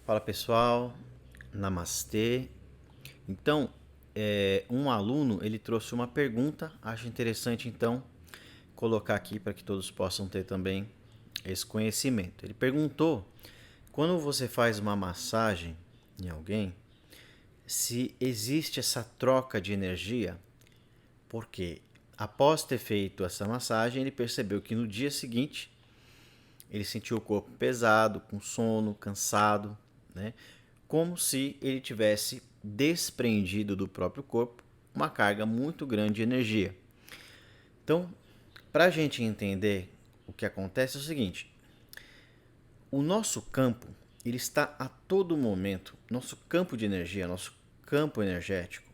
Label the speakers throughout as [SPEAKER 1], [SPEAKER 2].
[SPEAKER 1] Fala pessoal, namastê. Então, um aluno ele trouxe uma pergunta, acho interessante então colocar aqui para que todos possam ter também esse conhecimento. Ele perguntou: quando você faz uma massagem em alguém, se existe essa troca de energia, porque após ter feito essa massagem, ele percebeu que no dia seguinte ele sentiu o corpo pesado, com sono, cansado, né? Como se ele tivesse desprendido do próprio corpo uma carga muito grande de energia. Então, para a gente entender o que acontece é o seguinte: o nosso campo ele está a todo momento, nosso campo de energia, nosso campo energético,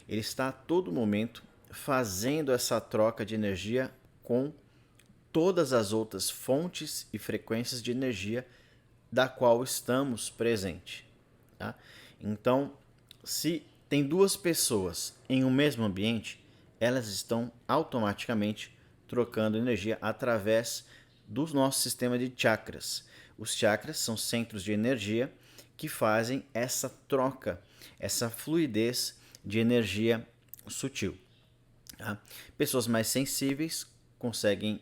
[SPEAKER 1] ele está a todo momento fazendo essa troca de energia com todas as outras fontes e frequências de energia da qual estamos presentes. Tá? Então, se tem duas pessoas em um mesmo ambiente, elas estão automaticamente trocando energia através do nosso sistema de chakras. Os chakras são centros de energia que fazem essa troca, essa fluidez de energia sutil. Tá? Pessoas mais sensíveis conseguem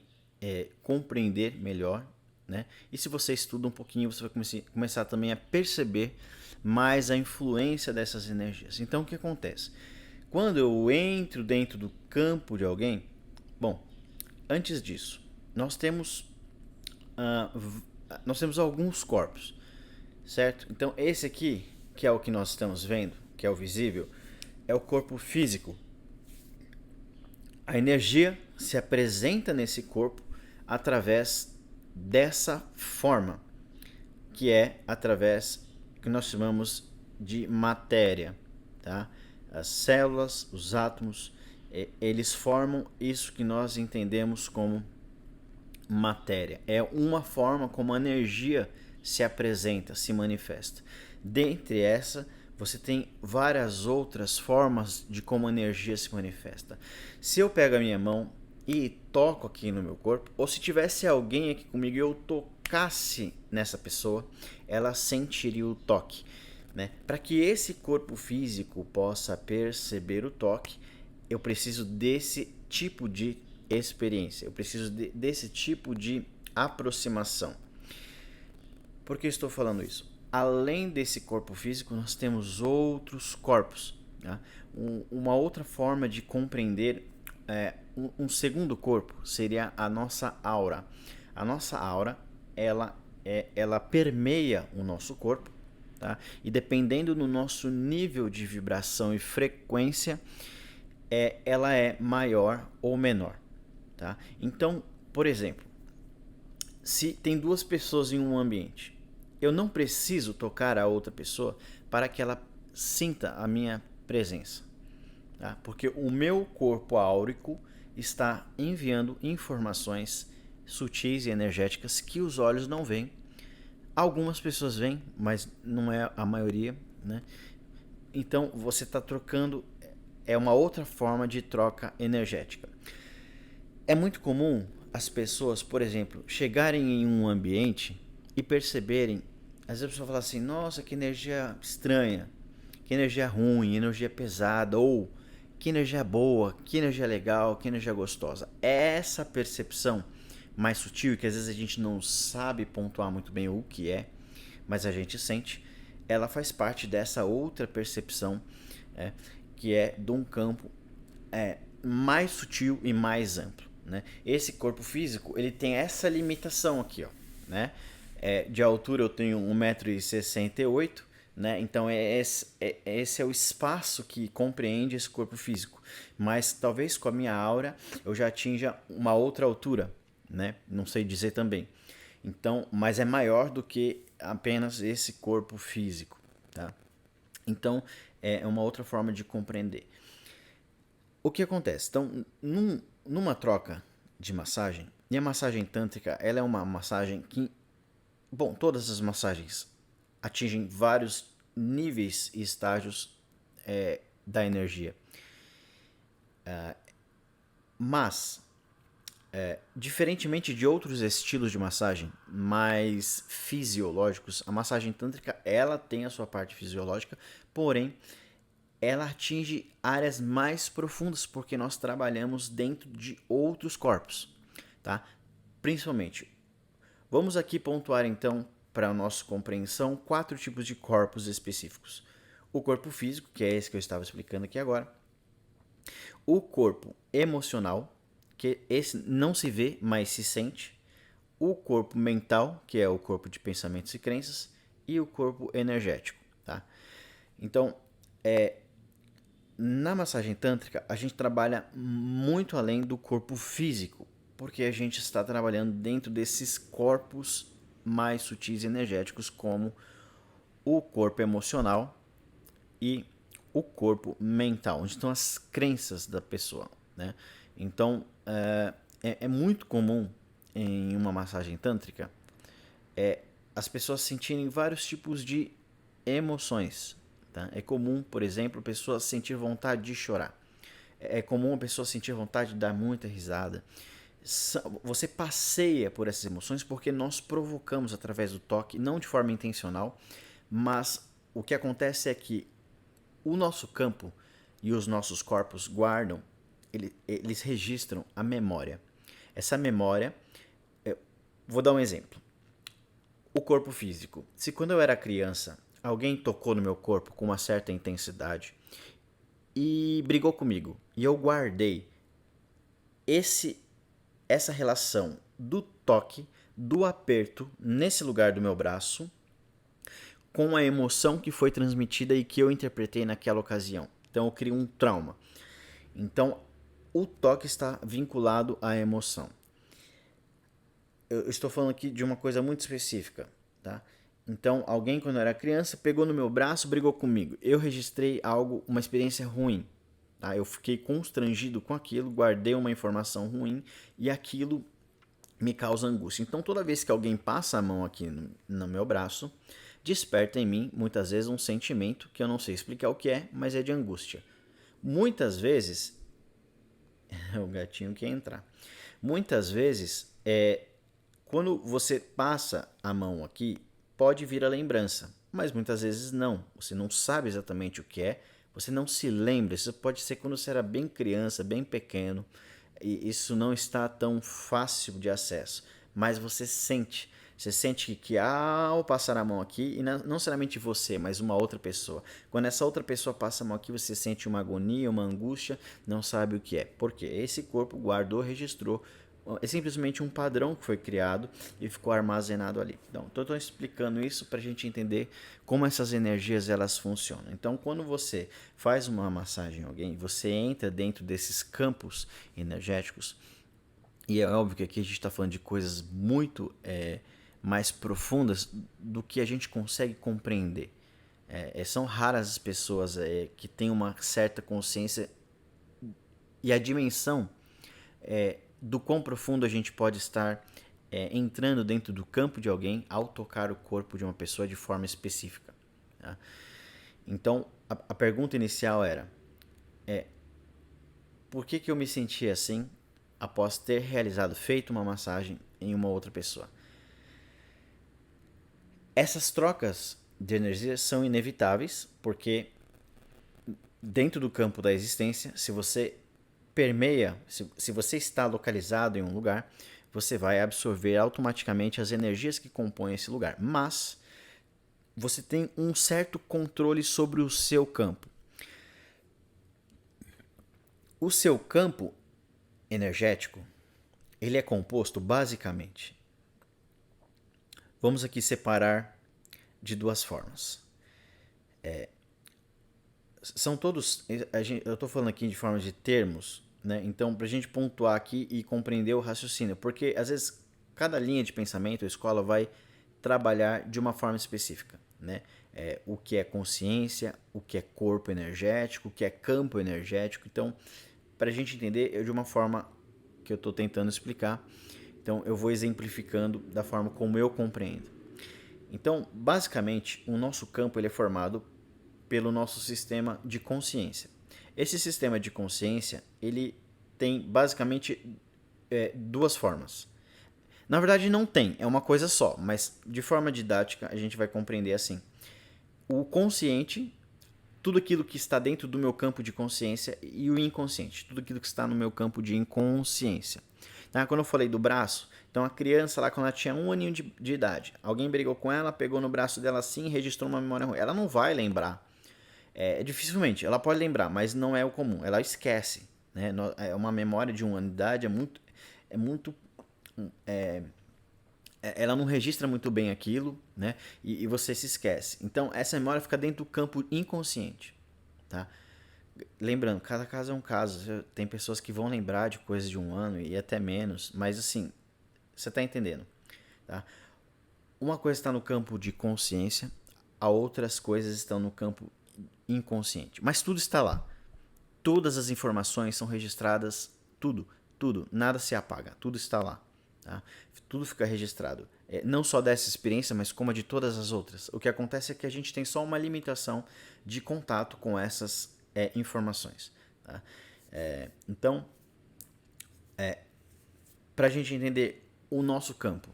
[SPEAKER 1] compreender melhor, né? E se você estuda um pouquinho, você vai começar também a perceber mais a influência dessas energias. Então, o que acontece? Quando eu entro dentro do campo de alguém, bom, antes disso, nós temos alguns corpos, certo? Então, esse aqui, que é o que nós estamos vendo, que é o visível, é o corpo físico. A energia se apresenta nesse corpo através dessa forma, que é através que nós chamamos de matéria, tá? As células, os átomos, eles formam isso que nós entendemos como matéria. É uma forma como a energia se apresenta, se manifesta. Dentre essa, você tem várias outras formas de como a energia se manifesta. Se eu pego a minha mão e toco aqui no meu corpo, ou se tivesse alguém aqui comigo e eu tocasse nessa pessoa, ela sentiria o toque. Né? Para que esse corpo físico possa perceber o toque, eu preciso desse tipo de experiência, eu preciso desse tipo de aproximação. Por que estou falando isso? Além desse corpo físico, nós temos outros corpos. Tá? Uma outra forma de compreender um segundo corpo seria a nossa aura. A nossa aura, ela permeia o nosso corpo, tá? E dependendo do nosso nível de vibração e frequência, ela é maior ou menor. Tá? Então, por exemplo, se tem duas pessoas em um ambiente, eu não preciso tocar a outra pessoa para que ela sinta a minha presença. Tá? Porque o meu corpo áurico está enviando informações sutis e energéticas que os olhos não veem. Algumas pessoas veem, mas não é a maioria. Né? Então você está trocando, é uma outra forma de troca energética. É muito comum as pessoas, por exemplo, chegarem em um ambiente e perceberem, às vezes a pessoa fala assim: nossa, que energia estranha, que energia ruim, energia pesada, ou que energia boa, que energia legal, que energia gostosa. É essa percepção mais sutil, que às vezes a gente não sabe pontuar muito bem o que é, mas a gente sente, ela faz parte dessa outra percepção, que é de um campo mais sutil e mais amplo. Né? Esse corpo físico ele tem essa limitação aqui, ó, né? De altura eu tenho 1,68 m, né? Então esse é o espaço que compreende esse corpo físico. Mas talvez com a minha aura eu já atinja uma outra altura, né? Não sei dizer também. Então, mas é maior do que apenas esse corpo físico, tá? Então é uma outra forma de compreender. O que acontece? Então, numa troca de massagem, e a massagem tântrica, ela é uma massagem que, bom, todas as massagens atingem vários níveis e estágios da energia. Mas Diferentemente de outros estilos de massagem mais fisiológicos, a massagem tântrica ela tem a sua parte fisiológica, porém ela atinge áreas mais profundas porque nós trabalhamos dentro de outros corpos, tá? Principalmente, vamos aqui pontuar então para a nossa compreensão 4 tipos de corpos específicos. O corpo físico, que é esse que eu estava explicando aqui agora. O corpo emocional, que esse não se vê, mas se sente. O corpo mental, que é o corpo de pensamentos e crenças. E o corpo energético, tá? Então, na massagem tântrica, a gente trabalha muito além do corpo físico, porque a gente está trabalhando dentro desses corpos mais sutis e energéticos, como o corpo emocional e o corpo mental, onde estão as crenças da pessoa, né? Então, é muito comum em uma massagem tântrica as pessoas sentirem vários tipos de emoções. Tá? É comum, por exemplo, a pessoa sentir vontade de chorar. É comum a pessoa sentir vontade de dar muita risada. Você passeia por essas emoções porque nós provocamos através do toque, não de forma intencional, mas o que acontece é que o nosso campo e os nossos corpos guardam, eles registram a memória. Essa memória, vou dar um exemplo. O corpo físico. Se quando eu era criança, alguém tocou no meu corpo com uma certa intensidade e brigou comigo, e eu guardei essa relação do toque, do aperto nesse lugar do meu braço, com a emoção que foi transmitida e que eu interpretei naquela ocasião. Então eu crio um trauma. Então o toque está vinculado à emoção. Eu estou falando aqui de uma coisa muito específica, tá? Então alguém quando eu era criança pegou no meu braço, brigou comigo. Eu registrei algo, uma experiência ruim. Tá? Eu fiquei constrangido com aquilo, guardei uma informação ruim e aquilo me causa angústia. Então toda vez que alguém passa a mão aqui no meu braço, desperta em mim, muitas vezes, um sentimento que eu não sei explicar o que é, mas é de angústia. Muitas vezes, o gatinho quer entrar. Muitas vezes, quando você passa a mão aqui, pode vir a lembrança, mas muitas vezes não. Você não sabe exatamente o que é, você não se lembra. Isso pode ser quando você era bem criança, bem pequeno, e isso não está tão fácil de acesso, mas você sente. Você sente que ao passar a mão aqui, e não necessariamente você, mas uma outra pessoa. Quando essa outra pessoa passa a mão aqui, você sente uma agonia, uma angústia, não sabe o que é. Por quê? Esse corpo guardou, registrou. É simplesmente um padrão que foi criado e ficou armazenado ali. Então, estou explicando isso para a gente entender como essas energias elas funcionam. Então, quando você faz uma massagem em alguém, você entra dentro desses campos energéticos, e é óbvio que aqui a gente está falando de coisas muito mais profundas do que a gente consegue compreender. São raras as pessoas que têm uma certa consciência e a dimensão do quão profundo a gente pode estar entrando dentro do campo de alguém ao tocar o corpo de uma pessoa de forma específica. Tá? Então, a pergunta inicial era: por que eu me senti assim após ter feito uma massagem em uma outra pessoa? Essas trocas de energia são inevitáveis, porque dentro do campo da existência, se você permeia, se você está localizado em um lugar, você vai absorver automaticamente as energias que compõem esse lugar. Mas você tem um certo controle sobre o seu campo. O seu campo energético, ele é composto basicamente. Vamos aqui separar de duas formas. São todos. Eu estou falando aqui de forma de termos, né? Então, para a gente pontuar aqui e compreender o raciocínio, porque às vezes cada linha de pensamento, a escola vai trabalhar de uma forma específica, né? O que é consciência, o que é corpo energético, o que é campo energético. Então, para a gente entender, de uma forma que eu estou tentando explicar, então eu vou exemplificando da forma como eu compreendo. Então, basicamente, o nosso campo ele é formado pelo nosso sistema de consciência. Esse sistema de consciência, ele tem basicamente duas formas. Na verdade não tem, é uma coisa só, mas de forma didática a gente vai compreender assim. O consciente, tudo aquilo que está dentro do meu campo de consciência, e o inconsciente, tudo aquilo que está no meu campo de inconsciência. Tá? Quando eu falei do braço, então a criança lá, quando ela tinha 1 aninho de idade, alguém brigou com ela, pegou no braço dela assim e registrou uma memória ruim. Ela não vai lembrar. Dificilmente, ela pode lembrar, mas não é o comum, ela esquece. Né? É uma memória de 1 ano de idade, é muito ela não registra muito bem aquilo, né? E você se esquece. Então, essa memória fica dentro do campo inconsciente, tá? Lembrando, cada caso é um caso. Tem pessoas que vão lembrar de coisas de 1 ano e até menos, mas assim, você tá entendendo, tá? Uma coisa está no campo de consciência, a outras coisas estão no campo inconsciente. Mas tudo está lá. Todas as informações são registradas, tudo, nada se apaga, tudo está lá. Tá? Tudo fica registrado. Não só dessa experiência, mas como a de todas as outras. O que acontece é que a gente tem só uma limitação de contato com essas informações. Tá? Então, para a gente entender o nosso campo,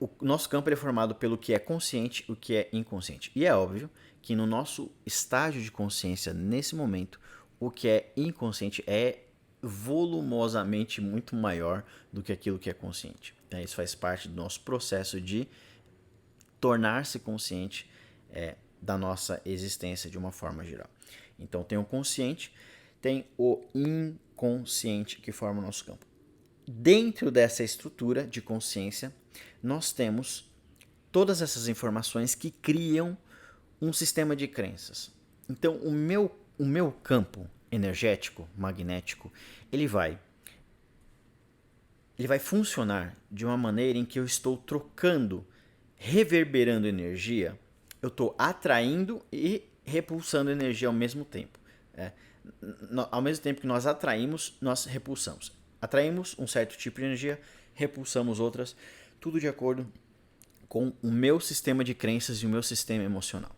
[SPEAKER 1] o nosso campo é formado pelo que é consciente e o que é inconsciente. E é óbvio que no nosso estágio de consciência, nesse momento, o que é inconsciente é volumosamente muito maior do que aquilo que é consciente. Isso faz parte do nosso processo de tornar-se consciente da nossa existência de uma forma geral. Então tem o consciente, tem o inconsciente que forma o nosso campo. Dentro dessa estrutura de consciência, nós temos todas essas informações que criam um sistema de crenças. Então o meu campo energético, magnético, ele vai funcionar de uma maneira em que eu estou trocando, reverberando energia, eu estou atraindo e repulsando energia ao mesmo tempo. Ao mesmo tempo que nós atraímos, nós repulsamos. Atraímos um certo tipo de energia, repulsamos outras, tudo de acordo com o meu sistema de crenças e o meu sistema emocional.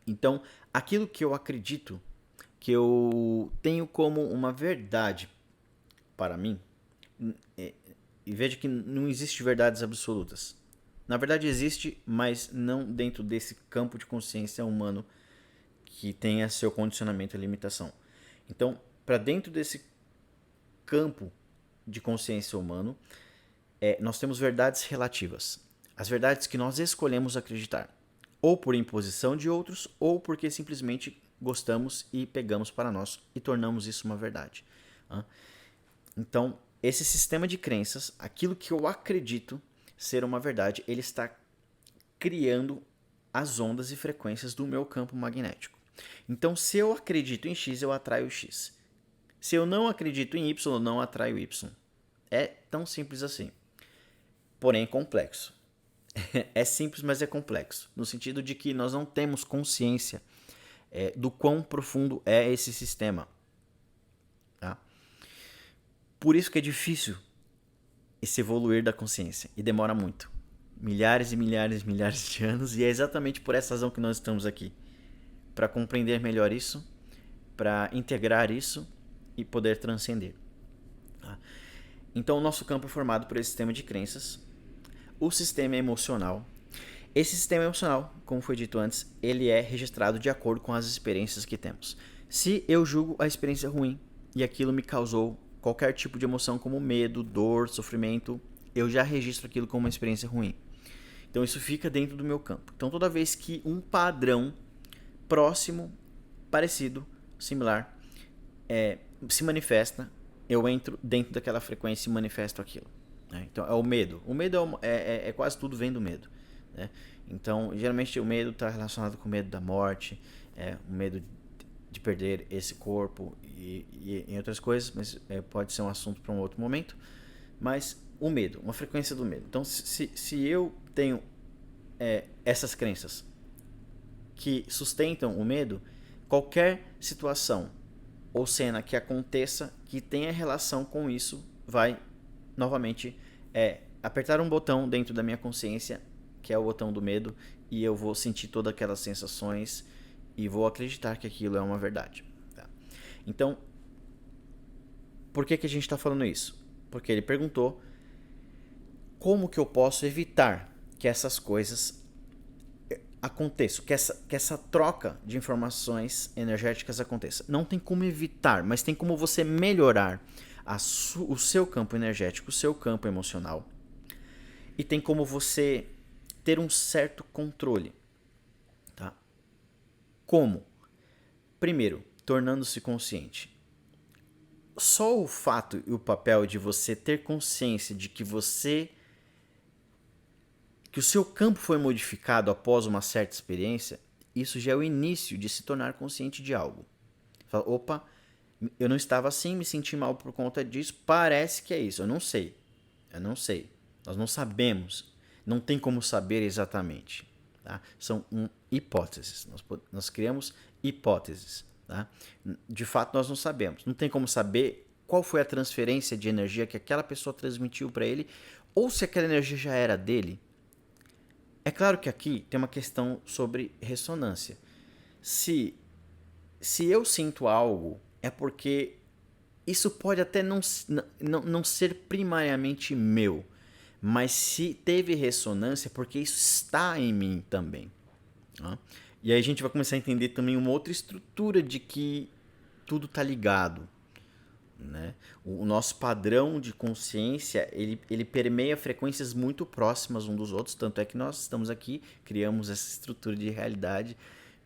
[SPEAKER 1] Então, aquilo que eu acredito, que eu tenho como uma verdade para mim, e veja que não existe verdades absolutas. Na verdade existe, mas não dentro desse campo de consciência humano que tenha seu condicionamento e limitação. Então, para dentro desse campo de consciência humano, nós temos verdades relativas. As verdades que nós escolhemos acreditar, ou por imposição de outros, ou porque simplesmente gostamos e pegamos para nós e tornamos isso uma verdade. Então, esse sistema de crenças, aquilo que eu acredito ser uma verdade, ele está criando as ondas e frequências do meu campo magnético. Então, se eu acredito em X, eu atraio X. Se eu não acredito em Y, eu não atraio Y. É tão simples assim. Porém, complexo. É simples, mas é complexo. No sentido de que nós não temos consciência do quão profundo é esse sistema. Tá? Por isso que é difícil esse evoluir da consciência. E demora muito. Milhares e milhares e milhares de anos. E é exatamente por essa razão que nós estamos aqui. Para compreender melhor isso. Para integrar isso. E poder transcender. Tá? Então o nosso campo é formado por esse sistema de crenças. O sistema emocional. Esse sistema emocional, como foi dito antes, ele é registrado de acordo com as experiências que temos. Se eu julgo a experiência ruim e aquilo me causou qualquer tipo de emoção como medo, dor, sofrimento, eu já registro aquilo como uma experiência ruim. Então isso fica dentro do meu campo. Então toda vez que um padrão próximo, parecido, similar, se manifesta, eu entro dentro daquela frequência e manifesto aquilo. Então é o medo. O medo é quase tudo vem do medo. Né? Então, geralmente o medo está relacionado com o medo da morte, o medo de perder esse corpo e em outras coisas, mas pode ser um assunto para um outro momento. Mas o medo, uma frequência do medo. Então, se eu tenho essas crenças que sustentam o medo, qualquer situação ou cena que aconteça que tenha relação com isso vai novamente apertar um botão dentro da minha consciência, que é o botão do medo, e eu vou sentir todas aquelas sensações e vou acreditar que aquilo é uma verdade. Tá? Então, por que a gente está falando isso? Porque ele perguntou como que eu posso evitar que essas coisas aconteçam, que essa troca de informações energéticas aconteça. Não tem como evitar, mas tem como você melhorar o seu campo energético, o seu campo emocional. E tem como você ter um certo controle. Tá? Como? Primeiro, tornando-se consciente. Só o fato e o papel de você ter consciência de que o seu campo foi modificado após uma certa experiência, isso já é o início de se tornar consciente de algo. Fala, opa, eu não estava assim, me senti mal por conta disso, parece que é isso, eu não sei. Nós não sabemos, não tem como saber exatamente. Tá? São hipóteses, nós criamos hipóteses. Tá? De fato, nós não sabemos, não tem como saber qual foi a transferência de energia que aquela pessoa transmitiu para ele, ou se aquela energia já era dele. É claro que aqui tem uma questão sobre ressonância. Se eu sinto algo, é porque isso pode até não ser primariamente meu, mas se teve ressonância, é porque isso está em mim também. Tá? E aí a gente vai começar a entender também uma outra estrutura de que tudo está ligado. Né? O nosso padrão de consciência ele permeia frequências muito próximas um dos outros, tanto é que nós estamos aqui, criamos essa estrutura de realidade,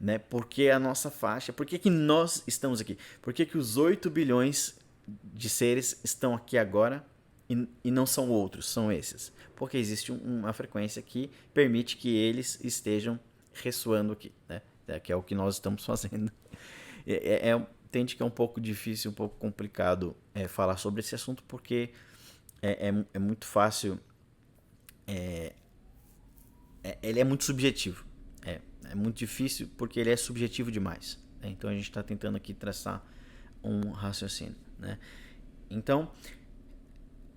[SPEAKER 1] né? Porque a nossa faixa, por que nós estamos aqui? Por que os 8 bilhões de seres estão aqui agora e não são outros, são esses? Porque existe uma frequência que permite que eles estejam ressoando aqui, né? Que é o que nós estamos fazendo. Entende que é um pouco difícil, um pouco complicado falar sobre esse assunto, porque é muito fácil, ele é muito subjetivo. É muito difícil porque ele é subjetivo demais. Né? Então a gente está tentando aqui traçar um raciocínio. Né? Então,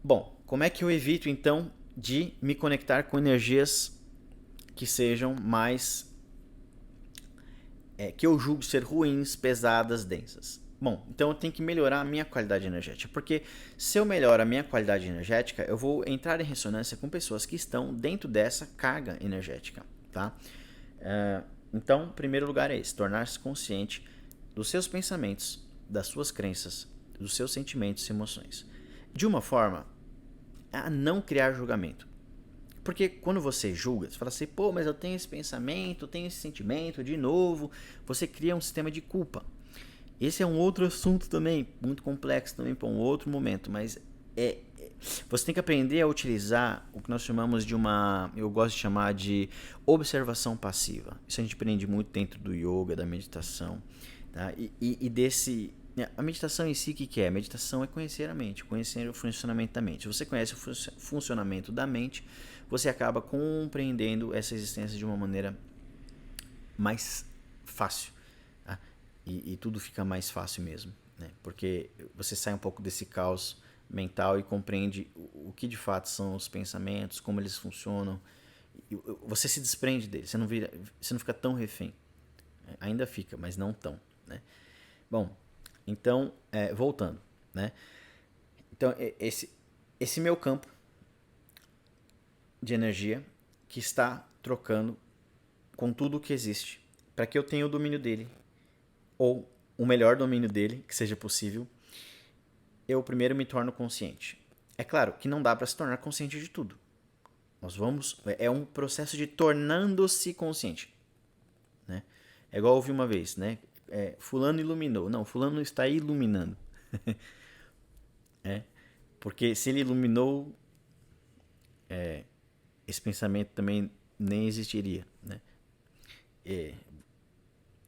[SPEAKER 1] bom, como é que eu evito então de me conectar com energias que sejam mais que eu julgo ser ruins, pesadas, densas? Bom, então eu tenho que melhorar a minha qualidade energética, porque se eu melhoro a minha qualidade energética, eu vou entrar em ressonância com pessoas que estão dentro dessa carga energética, tá? Então, em primeiro lugar é esse, tornar-se consciente dos seus pensamentos, das suas crenças, dos seus sentimentos e emoções, de uma forma a não criar julgamento. Porque quando você julga, você fala assim, pô, mas eu tenho esse pensamento, eu tenho esse sentimento, de novo, você cria um sistema de culpa. Esse é um outro assunto também, muito complexo também para um outro momento, mas você tem que aprender a utilizar o que nós chamamos de eu gosto de chamar de observação passiva. Isso a gente aprende muito dentro do yoga, da meditação, tá? A meditação em si, o que é? A meditação é conhecer a mente, conhecer o funcionamento da mente. Se você conhece o funcionamento da mente, você acaba compreendendo essa existência de uma maneira mais fácil. Tá? E tudo fica mais fácil mesmo. Né? Porque você sai um pouco desse caos mental e compreende o que de fato são os pensamentos, como eles funcionam. Você se desprende deles, você não fica tão refém. Ainda fica, mas não tão. Né? Bom, então, voltando. Né? Então, esse meu campo de energia que está trocando com tudo o que existe, para que eu tenha o domínio dele, ou o melhor domínio dele, que seja possível, eu primeiro me torno consciente. É claro que não dá para se tornar consciente de tudo. É um processo de tornando-se consciente. Né? É igual eu ouvi uma vez, né? Fulano iluminou. Não, fulano está iluminando. Porque se ele iluminou, esse pensamento também nem existiria. Né?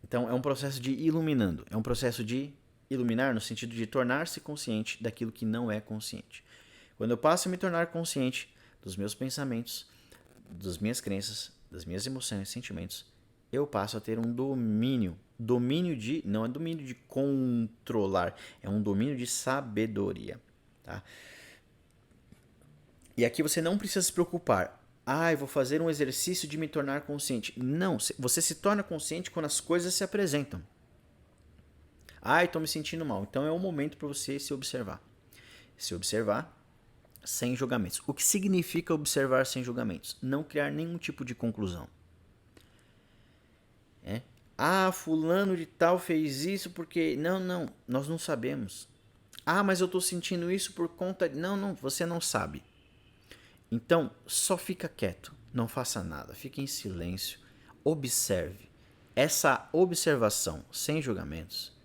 [SPEAKER 1] Então é um processo de iluminando. É um processo de iluminar no sentido de tornar-se consciente daquilo que não é consciente. Quando eu passo a me tornar consciente dos meus pensamentos, das minhas crenças, das minhas emoções e sentimentos, eu passo a ter um domínio. Não é domínio de controlar, é um domínio de sabedoria. Tá? E aqui você não precisa se preocupar. Eu vou fazer um exercício de me tornar consciente. Não, você se torna consciente quando as coisas se apresentam. Estou me sentindo mal. Então é um momento para você se observar. Se observar, sem julgamentos. O que significa observar sem julgamentos? Não criar nenhum tipo de conclusão. Fulano de tal fez isso porque... Não, nós não sabemos. Mas eu estou sentindo isso por conta... Não, você não sabe. Então, só fica quieto, não faça nada, fique em silêncio, observe. Essa observação sem julgamentos,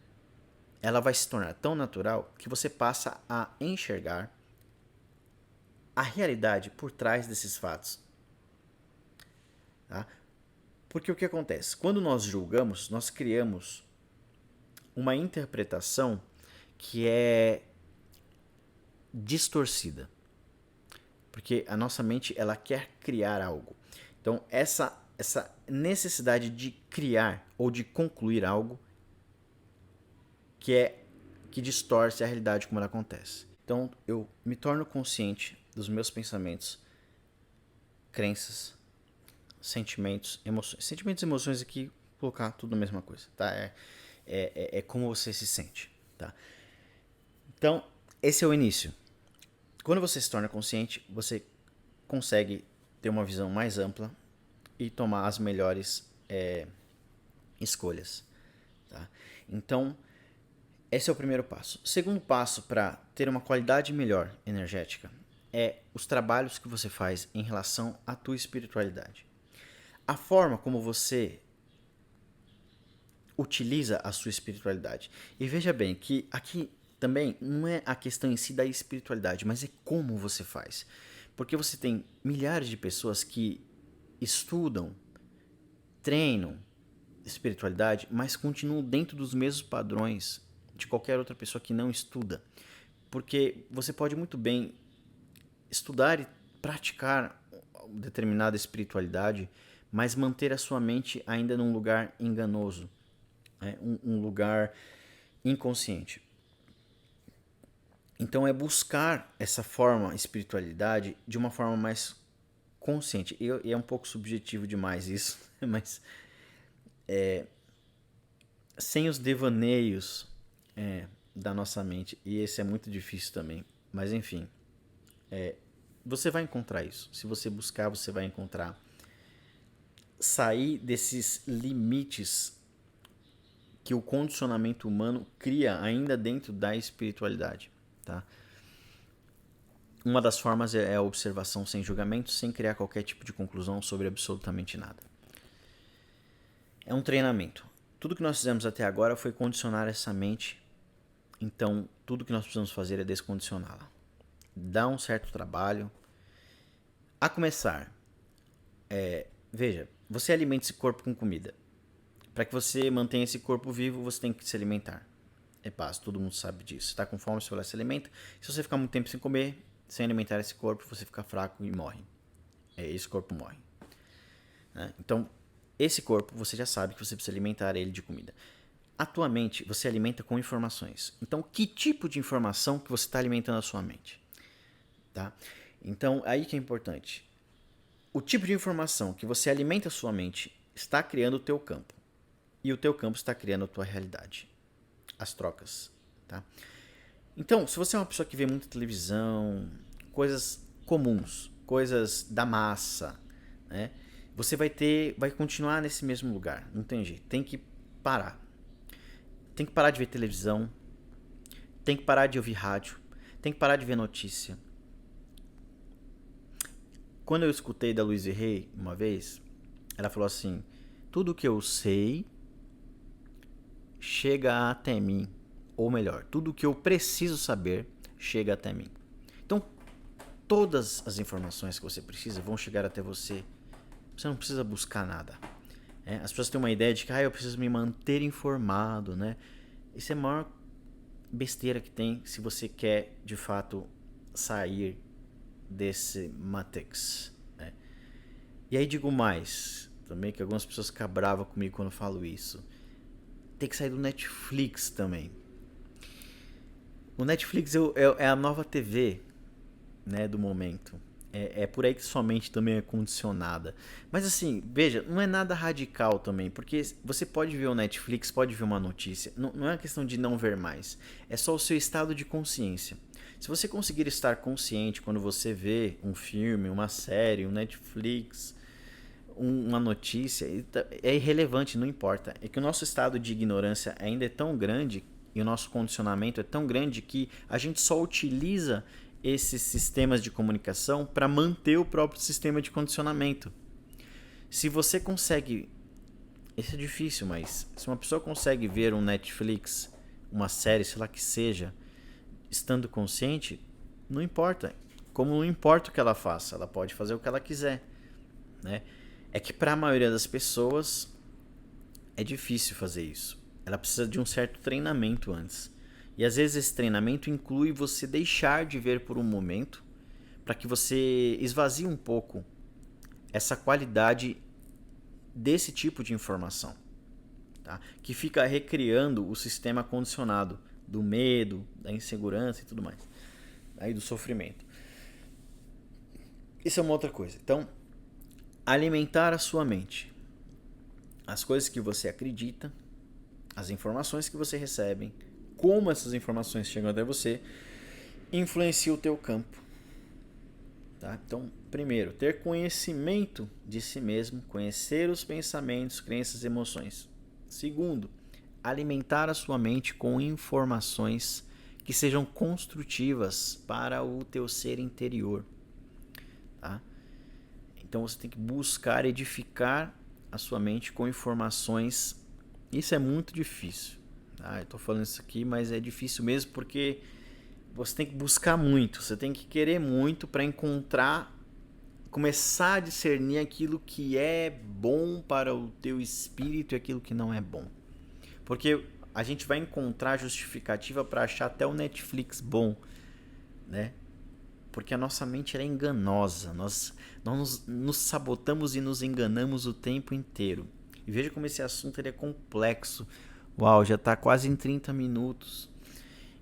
[SPEAKER 1] ela vai se tornar tão natural que você passa a enxergar a realidade por trás desses fatos. Tá? Porque o que acontece? Quando nós julgamos, nós criamos uma interpretação que é distorcida. Porque a nossa mente, ela quer criar algo. Então, essa necessidade de criar ou de concluir algo que distorce a realidade como ela acontece. Então, eu me torno consciente dos meus pensamentos, crenças, sentimentos, emoções. Sentimentos e emoções aqui, colocar tudo na mesma coisa, tá? É como você se sente, tá? Então, esse é o início. Quando você se torna consciente, você consegue ter uma visão mais ampla e tomar as melhores escolhas. Tá? Então, esse é o primeiro passo. O segundo passo para ter uma qualidade melhor energética é os trabalhos que você faz em relação à tua espiritualidade. A forma como você utiliza a sua espiritualidade. E veja bem que aqui também não é a questão em si da espiritualidade, mas é como você faz. Porque você tem milhares de pessoas que estudam, treinam espiritualidade, mas continuam dentro dos mesmos padrões de qualquer outra pessoa que não estuda. Porque você pode muito bem estudar e praticar determinada espiritualidade, mas manter a sua mente ainda num lugar enganoso, um lugar inconsciente. Então é buscar essa forma, espiritualidade, de uma forma mais consciente. E é um pouco subjetivo demais isso, mas sem os devaneios da nossa mente. E esse é muito difícil também. Mas enfim, você vai encontrar isso. Se você buscar, você vai encontrar. Sair desses limites que o condicionamento humano cria ainda dentro da espiritualidade. Tá? Uma das formas é a observação sem julgamento, sem criar qualquer tipo de conclusão sobre absolutamente nada. É um treinamento. Tudo que nós fizemos até agora foi condicionar essa mente, então tudo que nós precisamos fazer é descondicioná-la. Dá um certo trabalho. A começar, veja, você alimenta esse corpo com comida. Para que você mantenha esse corpo vivo, você tem que se alimentar. É básico, todo mundo sabe disso. Você está com fome, você vai lá se alimenta. Se você ficar muito tempo sem comer, sem alimentar esse corpo, você fica fraco e morre. Esse corpo morre. Então, esse corpo, você já sabe que você precisa alimentar ele de comida. Atualmente, você alimenta com informações. Então, que tipo de informação que você está alimentando a sua mente? Tá? Então, aí que é importante. O tipo de informação que você alimenta a sua mente está criando o teu campo. E o teu campo está criando a tua realidade. As trocas, tá? Então, se você é uma pessoa que vê muita televisão, coisas comuns, coisas da massa, né? Você vai continuar nesse mesmo lugar, não tem jeito. Tem que parar. Tem que parar de ver televisão, tem que parar de ouvir rádio, tem que parar de ver notícia. Quando eu escutei da Louise Hay uma vez, ela falou assim: tudo que eu sei chega até mim, ou melhor, tudo que eu preciso saber chega até mim. Então, todas as informações que você precisa vão chegar até você. Você não precisa buscar nada. As pessoas têm uma ideia de que eu preciso me manter informado, né? Isso é a maior besteira que tem se você quer, de fato, sair desse matrix. Né? E aí digo mais, também que algumas pessoas ficam bravas comigo quando eu falo isso. Tem que sair do Netflix também. O Netflix é a nova TV, né, do momento. É por aí que sua mente também é condicionada. Mas assim, veja, não é nada radical também. Porque você pode ver o Netflix, pode ver uma notícia. Não é uma questão de não ver mais. É só o seu estado de consciência. Se você conseguir estar consciente quando você vê um filme, uma série, um Netflix, uma notícia, é irrelevante, não importa. É que o nosso estado de ignorância ainda é tão grande e o nosso condicionamento é tão grande que a gente só utiliza esses sistemas de comunicação para manter o próprio sistema de condicionamento. Se você consegue... Isso é difícil, mas se uma pessoa consegue ver um Netflix, uma série, sei lá que seja, estando consciente, não importa. Como não importa o que ela faça, ela pode fazer o que ela quiser, né? É que para a maioria das pessoas é difícil fazer isso. Ela precisa de um certo treinamento antes. E às vezes esse treinamento inclui você deixar de ver por um momento para que você esvazie um pouco essa qualidade desse tipo de informação, tá? Que fica recriando o sistema condicionado do medo, da insegurança e tudo mais, aí do sofrimento. Isso é uma outra coisa. Então, alimentar a sua mente, as coisas que você acredita, as informações que você recebe, como essas informações chegam até você, influencia o teu campo. Tá? Então, primeiro, ter conhecimento de si mesmo, conhecer os pensamentos, crenças e emoções. Segundo, alimentar a sua mente com informações que sejam construtivas para o teu ser interior. Tá? Então você tem que buscar edificar a sua mente com informações. Isso é muito difícil. Tá? Eu estou falando isso aqui, mas é difícil mesmo porque você tem que buscar muito, você tem que querer muito para encontrar, começar a discernir aquilo que é bom para o teu espírito e aquilo que não é bom. Porque a gente vai encontrar justificativa para achar até o Netflix bom, né? Porque a nossa mente é enganosa, nós nos sabotamos e nos enganamos o tempo inteiro. E veja como esse assunto ele é complexo. Uau, já está quase em 30 minutos.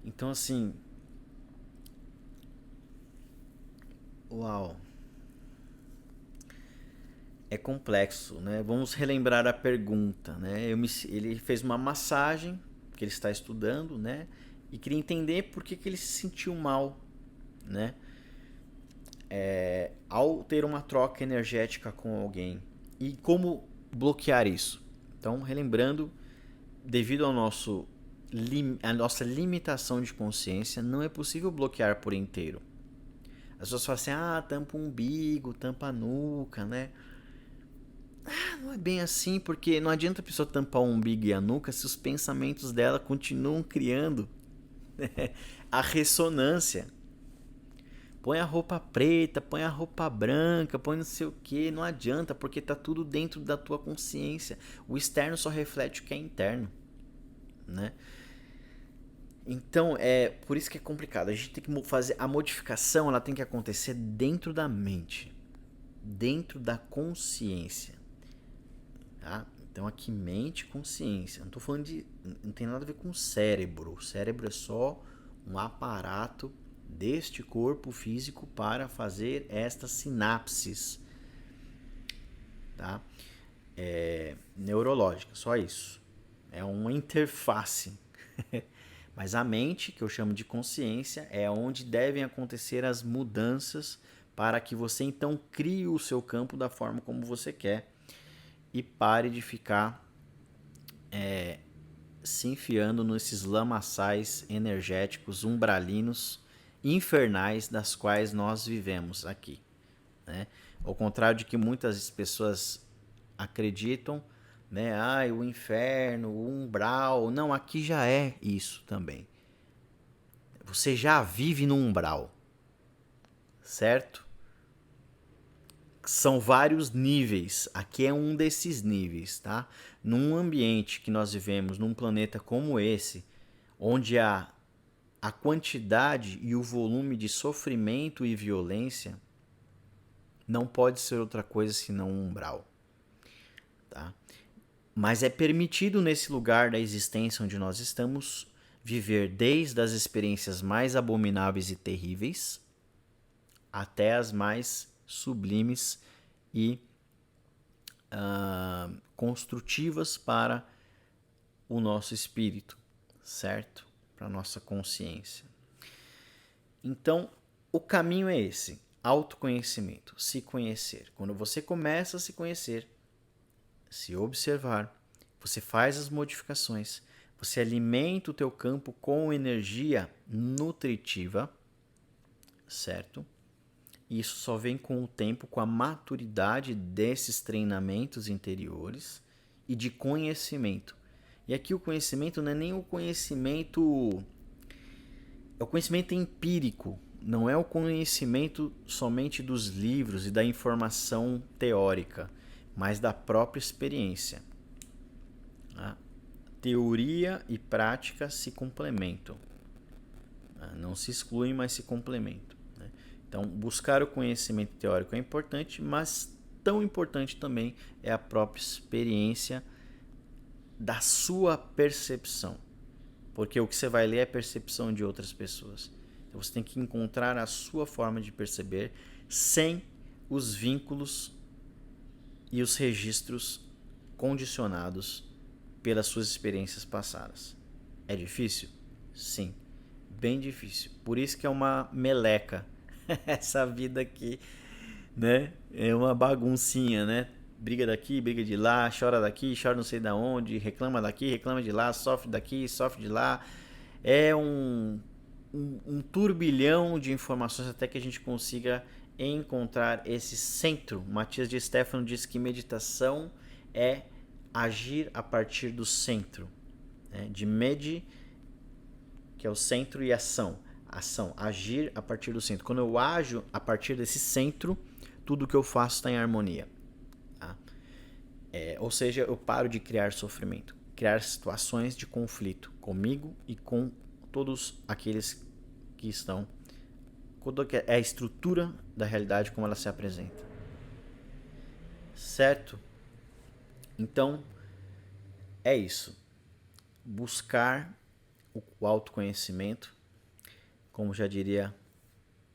[SPEAKER 1] Então assim... Uau. É complexo, né? Vamos relembrar a pergunta, né? Ele fez uma massagem que ele está estudando, né? E queria entender por que ele se sentiu mal, né? Ao ter uma troca energética com alguém. E como bloquear isso? Então, relembrando, devido à nossa limitação de consciência, não é possível bloquear por inteiro. As pessoas falam assim, tampa o umbigo, tampa a nuca, né? Não é bem assim, porque não adianta a pessoa tampar o umbigo e a nuca se os pensamentos dela continuam criando a ressonância. Põe a roupa preta, põe a roupa branca, põe não sei o que, não adianta, porque tá tudo dentro da tua consciência. O externo só reflete o que é interno, né? Então, é por isso que é complicado. A gente tem que fazer a modificação, ela tem que acontecer dentro da mente, dentro da consciência. Tá? Então aqui mente e consciência. Não tô falando de... Não tem nada a ver com cérebro. O cérebro é só um aparato deste corpo físico para fazer estas sinapses. Tá? Neurológica, só isso. É uma interface. Mas a mente, que eu chamo de consciência, é onde devem acontecer as mudanças para que você então crie o seu campo da forma como você quer e pare de ficar se enfiando nesses lamaçais energéticos umbralinos infernais das quais nós vivemos aqui, né? Ao contrário de que muitas pessoas acreditam, né? O inferno, o umbral. Não, aqui já é isso também. Você já vive no umbral, certo? São vários níveis. Aqui é um desses níveis, tá? Num ambiente que nós vivemos, num planeta como esse, onde a quantidade e o volume de sofrimento e violência não pode ser outra coisa senão um umbral, tá? Mas é permitido nesse lugar da existência onde nós estamos viver desde as experiências mais abomináveis e terríveis até as mais sublimes e construtivas para o nosso espírito, certo? Para a nossa consciência. Então, o caminho é esse: autoconhecimento, se conhecer. Quando você começa a se conhecer, se observar, você faz as modificações, você alimenta o teu campo com energia nutritiva, certo? Isso só vem com o tempo, com a maturidade desses treinamentos interiores e de conhecimento. E aqui o conhecimento não é nem o conhecimento, é o conhecimento empírico, não é o conhecimento somente dos livros e da informação teórica, mas da própria experiência. A teoria e prática se complementam. Não se excluem, mas se complementam. Então, buscar o conhecimento teórico é importante, mas tão importante também é a própria experiência da sua percepção. Porque o que você vai ler é a percepção de outras pessoas. Então, você tem que encontrar a sua forma de perceber sem os vínculos e os registros condicionados pelas suas experiências passadas. É difícil? Sim, bem difícil. Por isso que é uma meleca essa vida aqui, né? É uma baguncinha, né? Briga daqui, briga de lá, chora daqui, chora não sei da onde, reclama daqui, reclama de lá, sofre daqui, sofre de lá. É um turbilhão de informações até que a gente consiga encontrar esse centro. Matias de Stefano diz que meditação é agir a partir do centro, né? De medi, que é o centro, e ação. Ação, agir a partir do centro. Quando eu ajo a partir desse centro, tudo que eu faço está em harmonia. Tá? Ou seja, eu paro de criar sofrimento, criar situações de conflito comigo e com todos aqueles que estão. É a estrutura da realidade como ela se apresenta. Certo? Então, é isso. Buscar o autoconhecimento, como já diria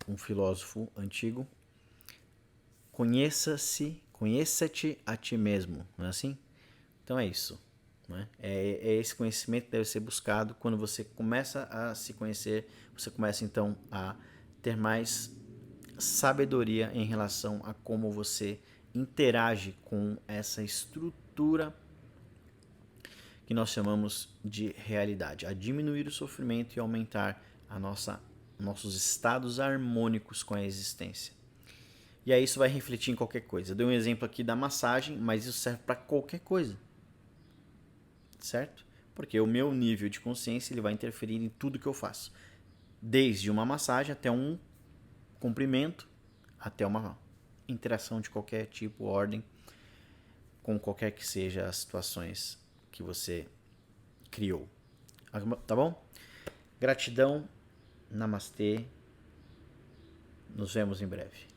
[SPEAKER 1] um filósofo antigo, conheça-te a ti mesmo, não é assim? Então é isso. Né? É esse conhecimento que deve ser buscado. Quando você começa a se conhecer, você começa então a ter mais sabedoria em relação a como você interage com essa estrutura que nós chamamos de realidade, a diminuir o sofrimento e aumentar nossos estados harmônicos com a existência. E aí isso vai refletir em qualquer coisa. Eu dei um exemplo aqui da massagem, mas isso serve para qualquer coisa. Certo? Porque o meu nível de consciência ele vai interferir em tudo que eu faço. Desde uma massagem até um cumprimento, até uma interação de qualquer tipo, ordem, com qualquer que seja as situações que você criou. Tá bom? Gratidão. Namastê. Nos vemos em breve.